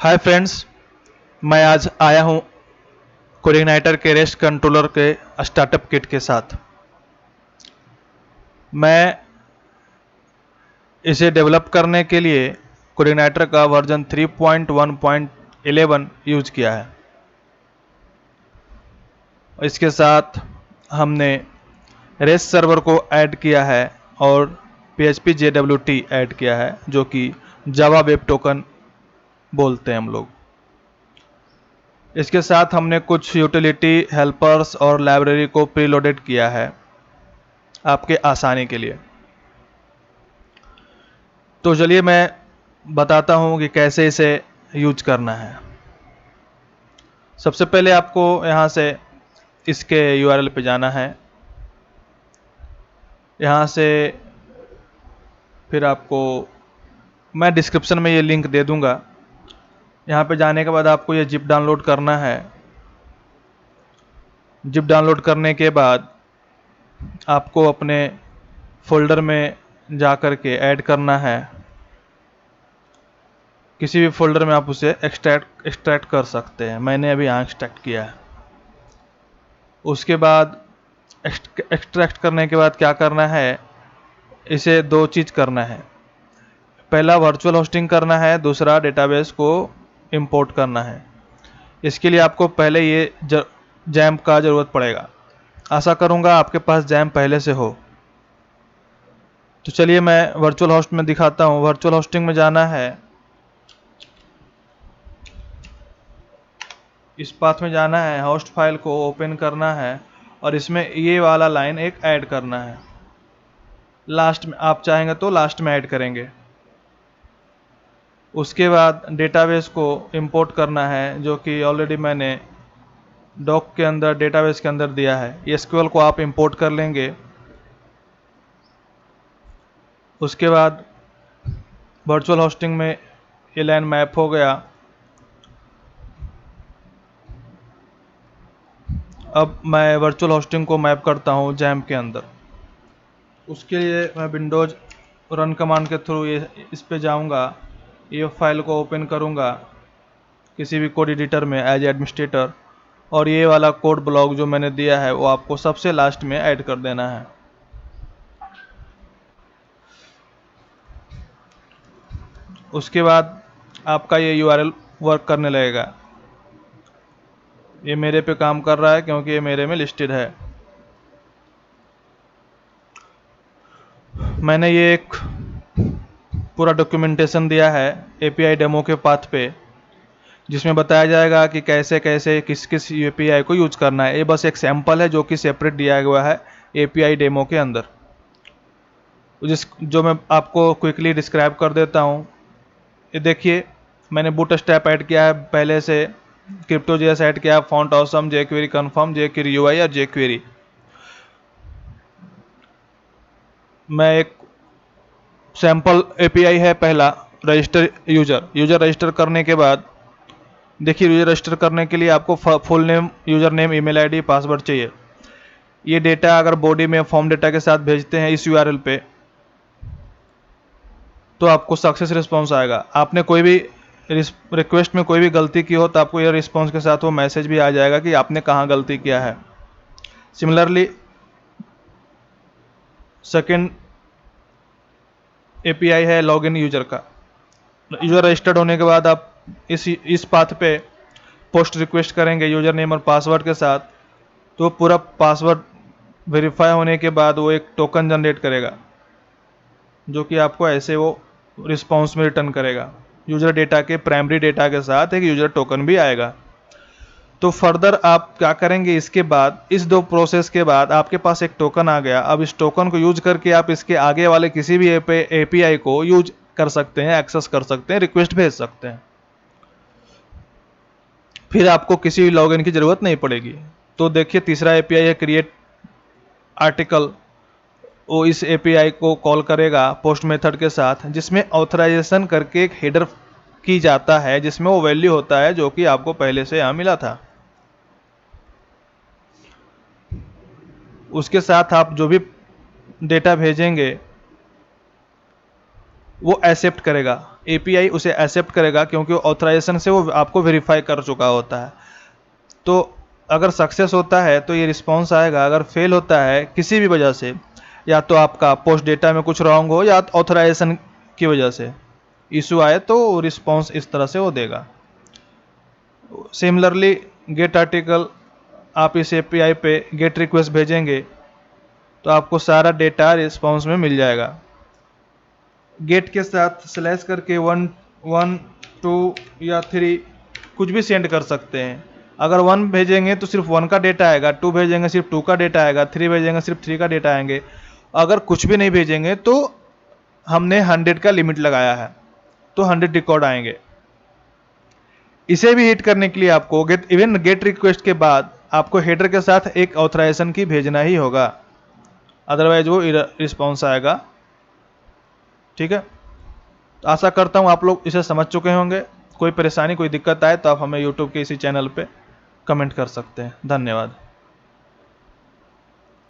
Hi friends, मैं आज आया हूँ कोरिग्नाइटर के रेस्ट कंट्रोलर के स्टार्टअप किट के साथ। मैं इसे डेवलप करने के लिए कोरिग्नाइटर का वर्जन 3.1.11 यूज किया है। इसके साथ हमने रेस्ट सर्वर को ऐड किया है और PHP JWT ऐड किया है, जो कि जावा वेब टोकन बोलते हैं हम लोग। इसके साथ हमने कुछ यूटिलिटी हेल्पर्स और लाइब्रेरी को प्रीलोडेड किया है आपके आसानी के लिए। तो चलिए मैं बताता हूँ कि कैसे इसे यूज करना है। सबसे पहले आपको यहाँ से इसके URL पे जाना है। यहाँ से फिर आपको मैं डिस्क्रिप्शन में ये लिंक दे दूँगा। यहाँ पे जाने के बाद आपको ये जिप डाउनलोड करना है। जिप डाउनलोड करने के बाद आपको अपने फोल्डर में जा कर के ऐड करना है। किसी भी फोल्डर में आप उसे एक्सट्रैक्ट कर सकते हैं। मैंने अभी यहाँ एक्सट्रैक्ट किया है। उसके बाद एक्सट्रैक्ट करने के बाद क्या करना है, इसे दो चीज़ करना है। पहला वर्चुअल होस्टिंग करना है, दूसरा डेटाबेस को इंपोर्ट करना है। इसके लिए आपको पहले ये जैम्प का ज़रूरत पड़ेगा। आशा करूँगा आपके पास जैम्प पहले से हो। तो चलिए मैं वर्चुअल होस्ट में दिखाता हूँ। वर्चुअल होस्टिंग में जाना है, इस पाथ में जाना है, होस्ट फाइल को ओपन करना है और इसमें ये वाला लाइन एक ऐड करना है। लास्ट में आप चाहेंगे तो लास्ट में ऐड करेंगे। उसके बाद डेटाबेस को इंपोर्ट करना है, जो कि ऑलरेडी मैंने डॉक के अंदर डेटाबेस के अंदर दिया है। SQL को आप इंपोर्ट कर लेंगे। उसके बाद वर्चुअल होस्टिंग में ये लाइन मैप हो गया। अब मैं वर्चुअल होस्टिंग को मैप करता हूँ जैम्प के अंदर। उसके लिए मैं विंडोज रन कमांड के थ्रू इस पे जाऊँगा। ये फाइल को ओपन करूँगा किसी भी कोड एडिटर में एज एडमिनिस्ट्रेटर, और ये वाला कोड ब्लॉक जो मैंने दिया है वो आपको सबसे लास्ट में ऐड कर देना है। उसके बाद आपका ये URL वर्क करने लगेगा। ये मेरे पे काम कर रहा है क्योंकि ये मेरे में लिस्टेड है। मैंने ये एक पूरा डॉक्यूमेंटेशन दिया है API डेमो के पाथ पे, जिसमें बताया जाएगा कि कैसे कैसे किस किस API को यूज करना है। ये बस एक सैंपल है जो कि सेपरेट दिया गया है API डेमो के अंदर, जो मैं आपको क्विकली डिस्क्राइब कर देता हूँ। ये देखिए, मैंने बूटस्ट्रैप ऐड किया है पहले से, CryptoJS ऐड किया है, font awesome, jQuery confirm, jQuery UI और jQuery। मैं एक सैंपल API है पहला, रजिस्टर यूजर रजिस्टर करने के बाद देखिए, यूजर रजिस्टर करने के लिए आपको full name, user name, email ID, password चाहिए। ये डेटा अगर बॉडी में फॉर्म डेटा के साथ भेजते हैं इस URL पे, तो आपको सक्सेस रिस्पॉन्स आएगा। आपने कोई भी रिक्वेस्ट में कोई भी गलती की हो तो आपको यह रिस्पॉन्स के साथ वो मैसेज भी आ जाएगा कि आपने कहाँ गलती किया है। सिमिलरली सेकेंड API है लॉगिन यूजर का। यूजर रजिस्टर्ड होने के बाद आप इस पाथ पे पोस्ट रिक्वेस्ट करेंगे यूजर नेम और पासवर्ड के साथ, तो पूरा पासवर्ड वेरीफाई होने के बाद वो एक टोकन जनरेट करेगा, जो कि आपको ऐसे वो रिस्पॉन्स में रिटर्न करेगा। यूजर डेटा के प्राइमरी डेटा के साथ एक यूजर टोकन भी आएगा। तो फर्दर आप क्या करेंगे, इसके बाद इस दो प्रोसेस के बाद आपके पास एक टोकन आ गया। अब इस टोकन को यूज करके आप इसके आगे वाले किसी भी API को यूज कर सकते हैं, एक्सेस कर सकते हैं, रिक्वेस्ट भेज सकते हैं। फिर आपको किसी भी लॉगिन की जरूरत नहीं पड़ेगी। तो देखिए, तीसरा API है क्रिएट आर्टिकल। वो इस API को कॉल करेगा पोस्ट मेथड के साथ, जिसमें ऑथराइजेशन करके एक हेडर की जाता है, जिसमें वो वैल्यू होता है जो कि आपको पहले से यहाँ मिला था। उसके साथ आप जो भी डेटा भेजेंगे वो एक्सेप्ट करेगा। एपीआई उसे एक्सेप्ट करेगा क्योंकि ऑथराइजेशन से वो आपको वेरीफाई कर चुका होता है। तो अगर सक्सेस होता है तो ये रिस्पॉन्स आएगा, अगर फेल होता है किसी भी वजह से, या तो आपका पोस्ट डेटा में कुछ रॉन्ग हो या ऑथराइजेशन की वजह से इशू आए, तो रिस्पॉन्स इस तरह से वो देगा। सिमिलरली गेट आर्टिकल, आप इस एपीआई पे गेट रिक्वेस्ट भेजेंगे तो आपको सारा डेटा रिस्पॉन्स में मिल जाएगा। गेट के साथ स्लैश करके 1, 1, 2 या 3 कुछ भी सेंड कर सकते हैं। अगर 1 भेजेंगे तो सिर्फ 1 का डेटा आएगा, 2 भेजेंगे सिर्फ 2 का डेटा आएगा, 3 भेजेंगे सिर्फ 3 का डेटा आएंगे। अगर कुछ भी नहीं भेजेंगे तो हमने 100 का लिमिट लगाया है तो 100 रिकॉर्ड आएंगे। इसे भी हिट करने के लिए आपको गेट रिक्वेस्ट के बाद आपको हेडर के साथ एक ऑथराइजेशन की भेजना ही होगा, अदरवाइज वो रिस्पॉन्स आएगा। ठीक है, तो आशा करता हूँ आप लोग इसे समझ चुके होंगे। कोई परेशानी, कोई दिक्कत आए तो आप हमें यूट्यूब के इसी चैनल पे कमेंट कर सकते हैं। धन्यवाद।